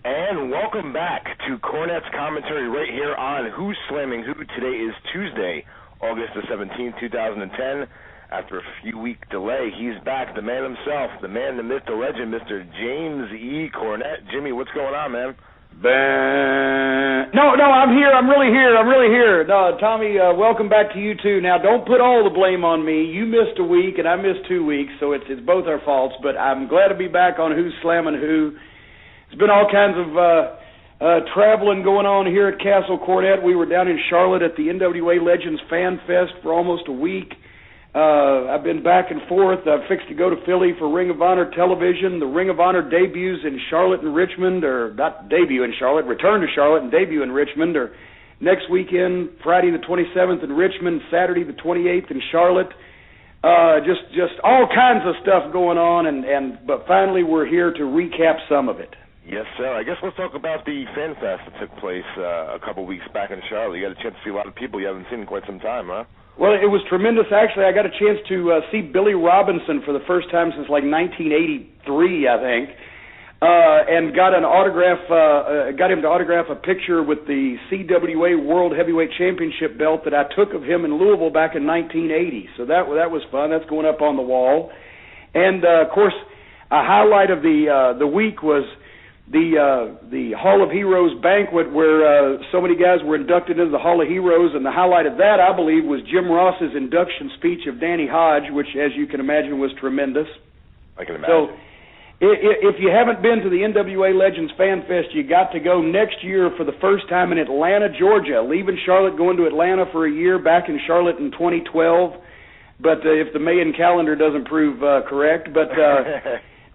And welcome back to Cornette's Commentary right here on Who's Slamming Who. Today is Tuesday, August the 17th, 2010. After a few-week delay, he's back, the man himself, the man, the myth, the legend, Mr. James E. Cornette. Jimmy, what's going on, man? No, I'm here. I'm really here. No, Tommy, welcome back to you, too. Now, don't put all the blame on me. You missed a week, and I missed 2 weeks, so it's both our faults. But I'm glad to be back on Who's Slamming Who. There's been all kinds of traveling going on here at Castle Cornette. We were down in Charlotte at the NWA Legends Fan Fest for almost a week. I've been back and forth. I've fixed to go to Philly for Ring of Honor television. The Ring of Honor debuts in Charlotte and Richmond, or not debut in Charlotte, return to Charlotte and debut in Richmond, or next weekend, Friday the 27th in Richmond, Saturday the 28th in Charlotte. Just all kinds of stuff going on, but finally we're here to recap some of it. Yes, sir. I guess let's talk about the Fan Fest that took place a couple weeks back in Charlotte. You got a chance to see a lot of people you haven't seen in quite some time, huh? Well, it was tremendous. Actually, I got a chance to see Billy Robinson for the first time since like 1983, I think, and got an autograph. Got him to autograph a picture with the CWA World Heavyweight Championship belt that I took of him in Louisville back in 1980. So that was fun. That's going up on the wall, and of course, a highlight of the week was the Hall of Heroes banquet where so many guys were inducted into the Hall of Heroes, and the highlight of that, I believe, was Jim Ross's induction speech of Danny Hodge, which, as you can imagine, was tremendous. I can imagine. So, if you haven't been to the NWA Legends Fan Fest, you got to go next year for the first time in Atlanta, Georgia. Leaving Charlotte, going to Atlanta for a year, back in Charlotte in 2012. But if the Mayan calendar doesn't prove correct, but...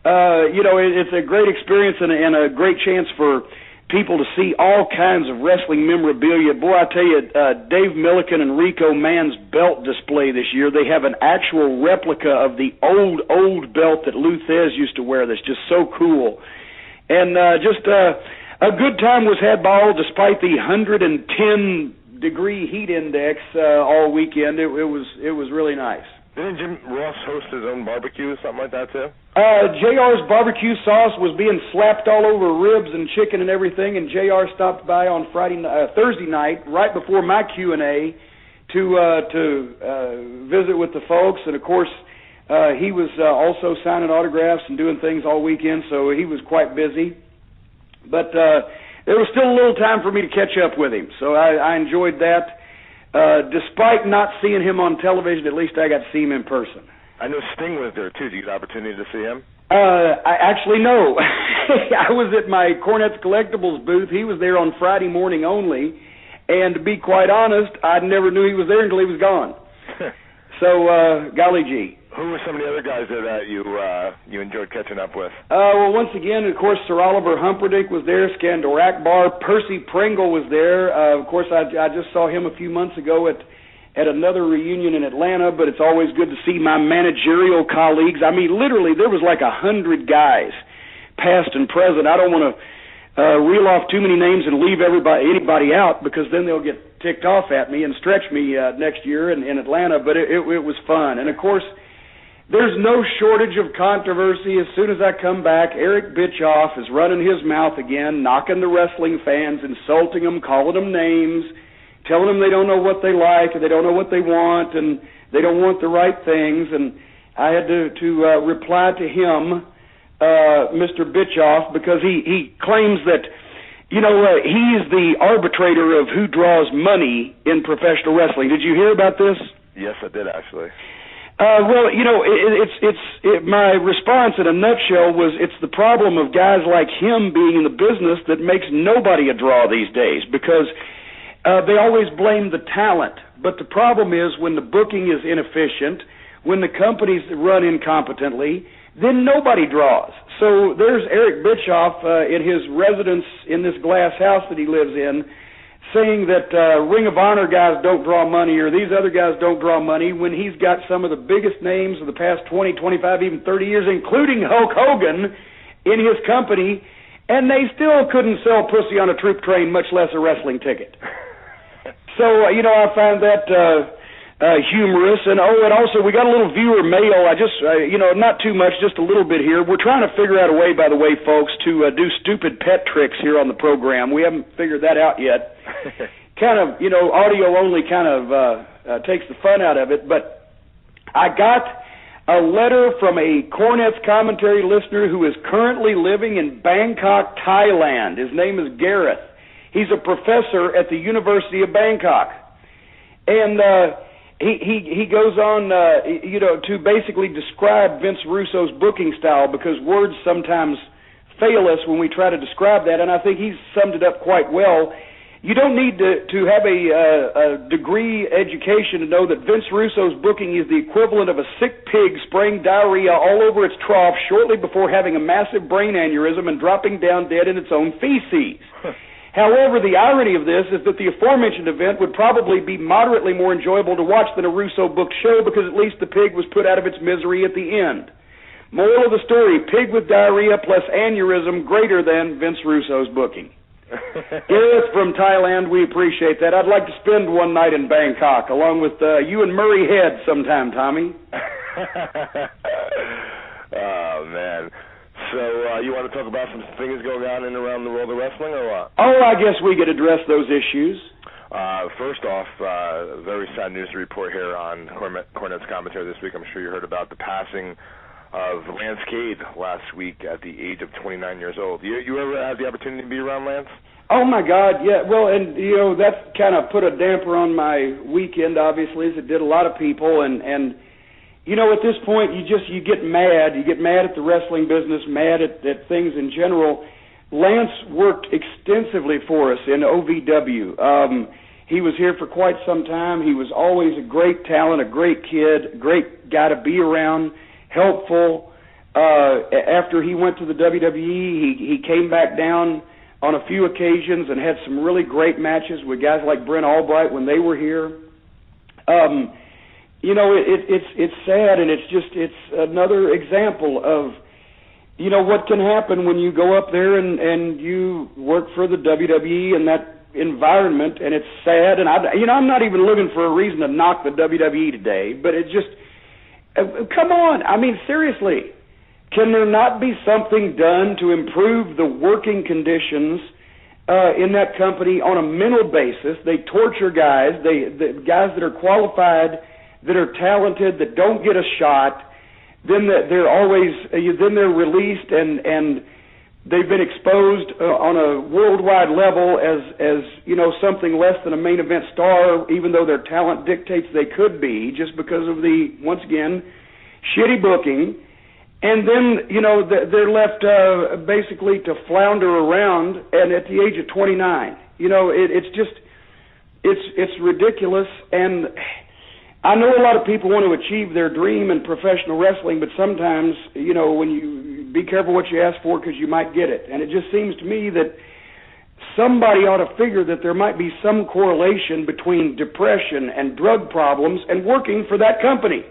it's a great experience and a great chance for people to see all kinds of wrestling memorabilia. Boy, I tell you, Dave Milliken and Rico Mann's belt display this year, they have an actual replica of the old belt that Lou Thez used to wear that's just so cool. And just a good time was had by all despite the 110-degree heat index all weekend. It was really nice. Didn't Jim Ross host his own barbecue or something like that, too? JR's barbecue sauce was being slapped all over ribs and chicken and everything, and JR stopped by on Thursday night, right before my Q&A, to visit with the folks. And, of course, he was also signing autographs and doing things all weekend, so he was quite busy. But there was still a little time for me to catch up with him, so I enjoyed that. Despite not seeing him on television, at least I got to see him in person. I know Sting was there, too. Did you get an opportunity to see him? No. I was at my Cornette's Collectibles booth. He was there on Friday morning only. And to be quite honest, I never knew he was there until he was gone. So, golly gee. Who were some of the other guys there that you enjoyed catching up with? Well, once again, of course, Sir Oliver Humperdinck was there, Skandor Akbar, Percy Pringle was there. Of course, I just saw him a few months ago at another reunion in Atlanta, but it's always good to see my managerial colleagues. I mean, literally, there was like 100 guys, past and present. I don't want to reel off too many names and leave anybody out, because then they'll get ticked off at me and stretch me next year in Atlanta, but it was fun. And, of course, there's no shortage of controversy. As soon as I come back, Eric Bischoff is running his mouth again, knocking the wrestling fans, insulting them, calling them names, telling them they don't know what they like, and they don't know what they want, and they don't want the right things. And I had to reply to him, Mr. Bischoff, because he claims that, he is the arbitrator of who draws money in professional wrestling. Did you hear about this? Yes, I did, actually. Well, my response in a nutshell was it's the problem of guys like him being in the business that makes nobody a draw these days, because they always blame the talent. But the problem is when the booking is inefficient, when the companies run incompetently, then nobody draws. So there's Eric Bischoff in his residence in this glass house that he lives in, saying that Ring of Honor guys don't draw money or these other guys don't draw money, when he's got some of the biggest names of the past 20, 25, even 30 years, including Hulk Hogan, in his company, and they still couldn't sell pussy on a troop train, much less a wrestling ticket. So, I find that humorous. And also we got a little viewer mail. I just, not too much, just a little bit here. We're trying to figure out a way, by the way, folks, to do stupid pet tricks here on the program. We haven't figured that out yet. Kind of, audio only kind of takes the fun out of it. But I got a letter from a Cornette's Commentary listener who is currently living in Bangkok, Thailand. His name is Gareth. He's a professor at the University of Bangkok. And he goes on, to basically describe Vince Russo's booking style, because words sometimes fail us when we try to describe that, and I think he's summed it up quite well. You don't need to have a degree education to know that Vince Russo's booking is the equivalent of a sick pig spraying diarrhea all over its trough shortly before having a massive brain aneurysm and dropping down dead in its own feces. However, the irony of this is that the aforementioned event would probably be moderately more enjoyable to watch than a Russo-booked show, because at least the pig was put out of its misery at the end. Moral of the story, pig with diarrhea plus aneurysm greater than Vince Russo's booking. Gareth from Thailand, we appreciate that. I'd like to spend one night in Bangkok along with you and Murray Head sometime, Tommy. Oh, man. So you want to talk about some things going on in and around the world of wrestling, or what? Oh, I guess we could address those issues. First off, very sad news to report here on Cornette's Commentary this week. I'm sure you heard about the passing of Lance Cade last week at the age of 29 years old. You ever had the opportunity to be around Lance? Oh, my God, yeah. Well, and, that kind of put a damper on my weekend, obviously, as it did a lot of people. And at this point, you get mad. You get mad at the wrestling business, mad at things in general. Lance worked extensively for us in OVW. He was here for quite some time. He was always a great talent, a great kid, a great guy to be around, helpful. After he went to the WWE, he came back down on a few occasions and had some really great matches with guys like Brent Albright when they were here. It's sad, and it's another example of what can happen when you go up there and you work for the WWE and that environment, and it's sad. And I'm not even looking for a reason to knock the WWE today, but it just come on. I mean, seriously, can there not be something done to improve the working conditions in that company on a mental basis? They torture guys, the guys that are qualified, that are talented, that don't get a shot. Then they're released, and they've been exposed on a worldwide level as something less than a main event star, even though their talent dictates they could be, just because of the, once again, shitty booking. And then they're left basically to flounder around, and at the age of 29, it's ridiculous. And I know a lot of people want to achieve their dream in professional wrestling, but sometimes, when you be careful what you ask for, because you might get it. And it just seems to me that somebody ought to figure that there might be some correlation between depression and drug problems and working for that company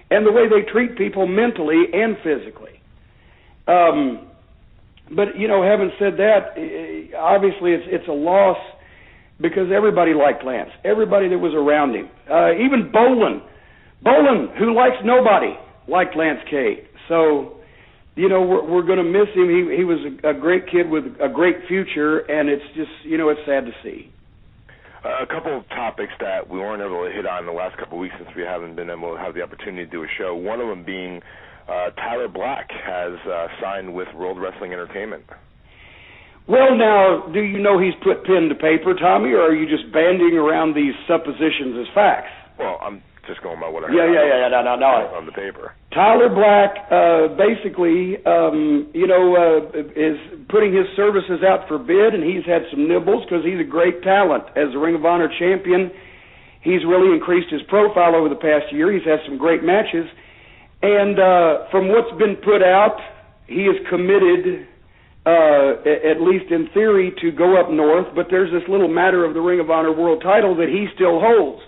and the way they treat people mentally and physically. But, having said that, obviously it's a loss, because everybody liked Lance. Everybody that was around him. Even Bolin, who likes nobody, liked Lance Cade. So, we're going to miss him. He was a great kid with a great future, and it's just, it's sad to see. A couple of topics that we weren't able to hit on in the last couple of weeks, since we haven't been able to have the opportunity to do a show. One of them being Tyler Black has signed with World Wrestling Entertainment. Well, now, do you know he's put pen to paper, Tommy, or are you just banding around these suppositions as facts? Well, I'm just going by what I heard no. on the paper. Tyler Black basically, is putting his services out for bid, and he's had some nibbles because he's a great talent. As a Ring of Honor champion, he's really increased his profile over the past year. He's had some great matches. And from what's been put out, he is committed, at least in theory, to go up north, but there's this little matter of the Ring of Honor world title that he still holds.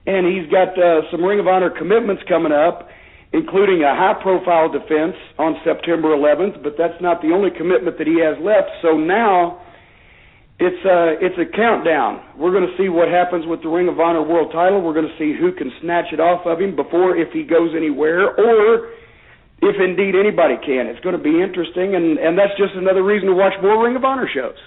And he's got some Ring of Honor commitments coming up, including a high-profile defense on September 11th, but that's not the only commitment that he has left. So now It's a countdown. We're going to see what happens with the Ring of Honor World Title. We're going to see who can snatch it off of him before, if he goes anywhere, or if indeed anybody can. It's going to be interesting, and that's just another reason to watch more Ring of Honor shows.